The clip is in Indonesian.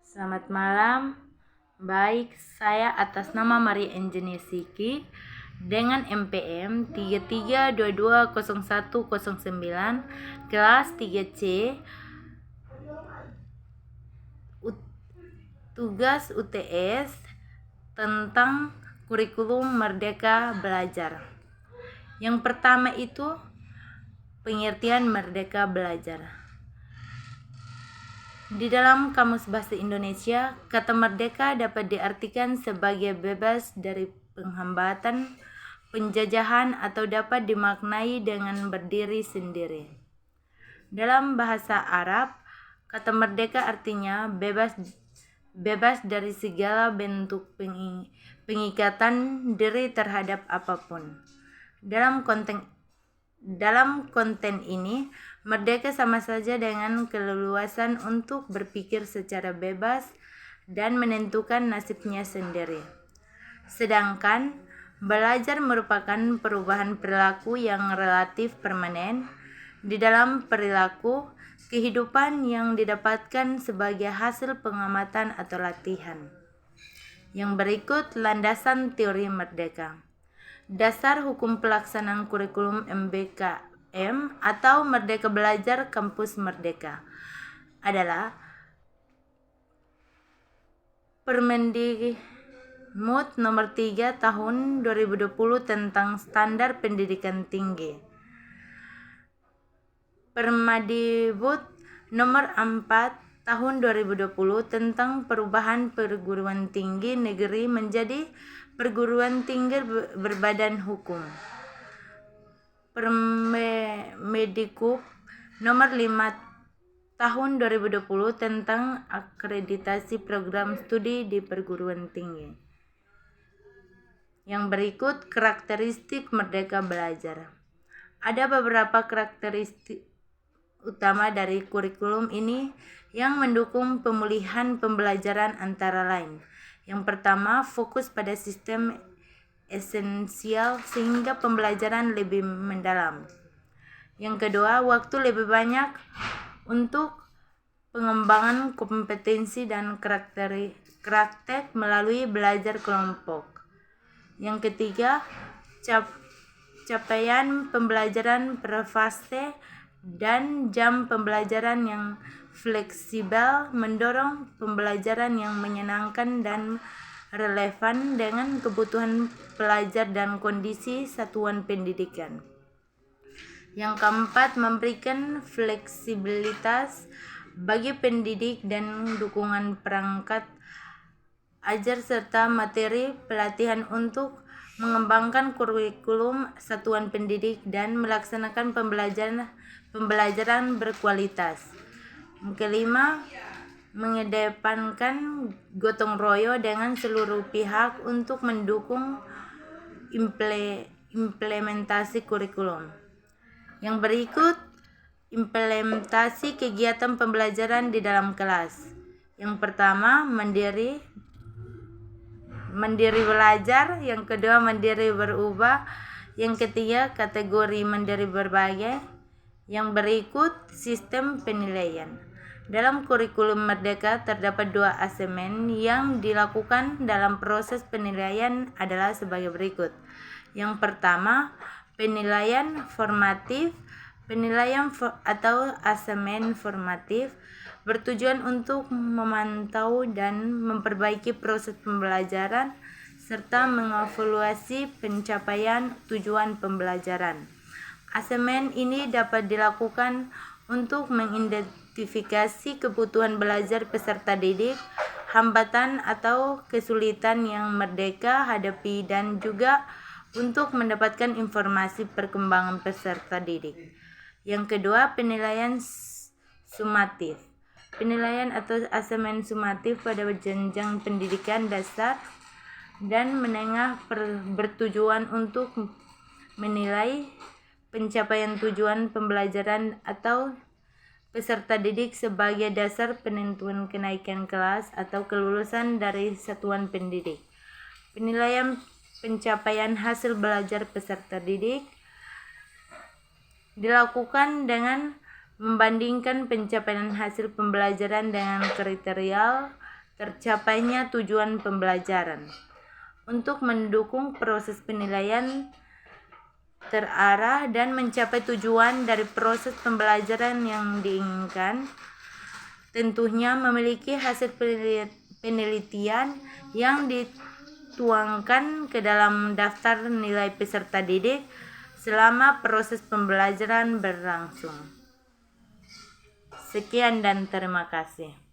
Selamat malam. Baik, saya atas nama Maria Enjeni Siki dengan MPM 33220109 kelas 3C tugas UTS tentang kurikulum Merdeka Belajar. Yang pertama itu pengertian Merdeka Belajar. Di dalam Kamus Bahasa Indonesia, kata merdeka dapat diartikan sebagai bebas dari penghambatan, penjajahan, atau dapat dimaknai dengan berdiri sendiri. Dalam bahasa Arab, kata merdeka artinya bebas dari segala bentuk pengikatan diri terhadap apapun. Dalam konten ini, merdeka sama saja dengan keleluasan untuk berpikir secara bebas dan menentukan nasibnya sendiri. Sedangkan belajar merupakan perubahan perilaku yang relatif permanen di dalam perilaku kehidupan yang didapatkan sebagai hasil pengamatan atau latihan. Yang berikut landasan teori merdeka. Dasar hukum pelaksanaan kurikulum MBKM atau Merdeka Belajar Kampus Merdeka adalah Permendikbud nomor 3 tahun 2020 tentang standar pendidikan tinggi. Permendikbud nomor 4 tahun 2020 tentang perubahan perguruan tinggi negeri menjadi perguruan tinggi berbadan hukum. Permendikbud nomor 5 tahun 2020 tentang akreditasi program studi di perguruan tinggi. Yang berikut karakteristik Merdeka Belajar. Ada beberapa karakteristik utama dari kurikulum ini yang mendukung pemulihan pembelajaran antara lain. Yang pertama, fokus pada sistem esensial sehingga pembelajaran lebih mendalam. Yang kedua, waktu lebih banyak untuk pengembangan kompetensi dan praktek melalui belajar kelompok. Yang ketiga, capaian pembelajaran per fase dan jam pembelajaran yang fleksibel mendorong pembelajaran yang menyenangkan dan relevan dengan kebutuhan pelajar dan kondisi satuan pendidikan. Yang keempat, memberikan fleksibilitas bagi pendidik dan dukungan perangkat ajar serta materi pelatihan untuk mengembangkan kurikulum satuan pendidik dan melaksanakan pembelajaran berkualitas. Yang kelima, mengedepankan gotong royong dengan seluruh pihak untuk mendukung implementasi kurikulum. Yang berikut implementasi kegiatan pembelajaran di dalam kelas. Yang pertama, mandiri belajar. Yang kedua, mandiri berubah. Yang ketiga, kategori mandiri berbagai. Yang berikut sistem penilaian. Dalam kurikulum Merdeka terdapat 2 asemen yang dilakukan dalam proses penilaian adalah sebagai berikut. Yang pertama, penilaian formatif. Penilaian atau asemen formatif bertujuan untuk memantau dan memperbaiki proses pembelajaran serta mengevaluasi pencapaian tujuan pembelajaran. Asemen ini dapat dilakukan untuk mengidentifikasi kebutuhan belajar peserta didik, hambatan atau kesulitan yang merdeka hadapi dan juga untuk mendapatkan informasi perkembangan peserta didik. Yang kedua, penilaian sumatif. Penilaian atau asemen sumatif pada jenjang pendidikan dasar dan menengah bertujuan untuk menilai pencapaian tujuan pembelajaran atau peserta didik sebagai dasar penentuan kenaikan kelas atau kelulusan dari satuan pendidik. Penilaian pencapaian hasil belajar peserta didik dilakukan dengan membandingkan pencapaian hasil pembelajaran dengan kriteria tercapainya tujuan pembelajaran. Untuk mendukung proses penilaian terarah dan mencapai tujuan dari proses pembelajaran yang diinginkan, tentunya memiliki hasil penelitian yang dituangkan ke dalam daftar nilai peserta didik selama proses pembelajaran berlangsung. Sekian dan terima kasih.